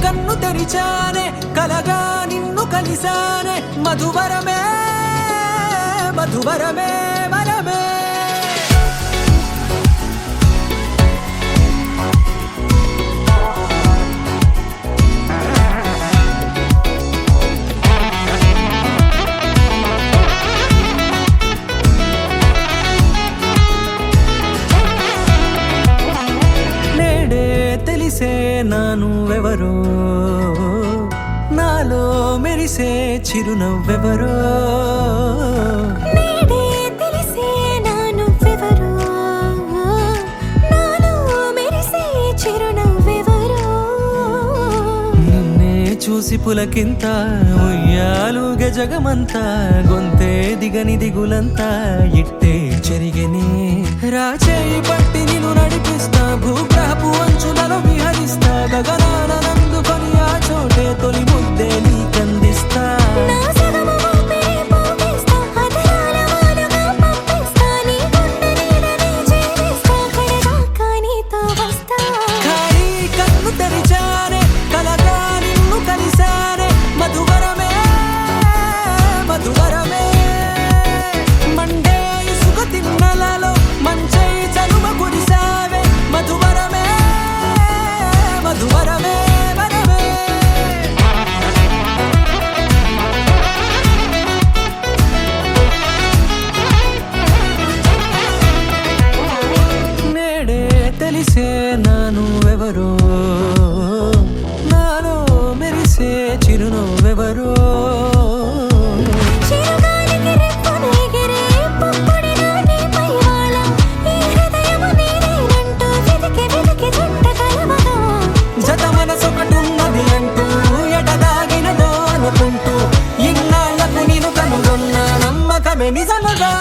కన్ను తెరిచానే కలగా నిన్ను కలిసానే మధువరమే మధువరమే వరమే తెలిసే నానువెవరో నాలో మెరిసే చిరునవ్వెవరో నేడే తెలిసే నానువెవరో నాలో మెరిసే చిరునవ్వెవరో నిన్నే చూసి పులకింత ఉయ్యాలుగే జగమంతా గొంతే దిగని దిగులంతా ఇట్టే చెరిగెనే రాచేయి పట్టి నిన్ను నడిపిస్తా భూగ్రహపు అంచులలో విహరిస్తా గగనాన నందుకొని ఆ చోటే తొలి ముద్దే నీకందిస్తా నా సగము ఊపిరి పోగిస్తా అధరాల వాలుగా పంపిస్తా నీ గుండె నీడనే చేరిస్తా కడదాకా నీతో వస్తా ఖాళీ కన్ను తెరిచానే కలగా నిన్ను కలిసానే మధువరమే మధువరమే మండే ఇసుక తిన్నలలో మంచై చలువ కురిసావే మధువరమే మధువరమే వరమే నేడే తెలిసే నానువెవరో నాలో మెరిసే చిరునవ్వెవరో చిరుగాలికి రెప్పను ఎగిరే పుప్పొడిన నీపై వాలా ఈ హృదయము నీదేనంటూ వెతికి వెతికి జంట కలవగా జత మనసొకటున్నది అంటూ ఎటదాగినదో అనుకుంటూ ఇన్నాళ్లకు నేను కనుగొన్న నమ్మకమే నిజముగా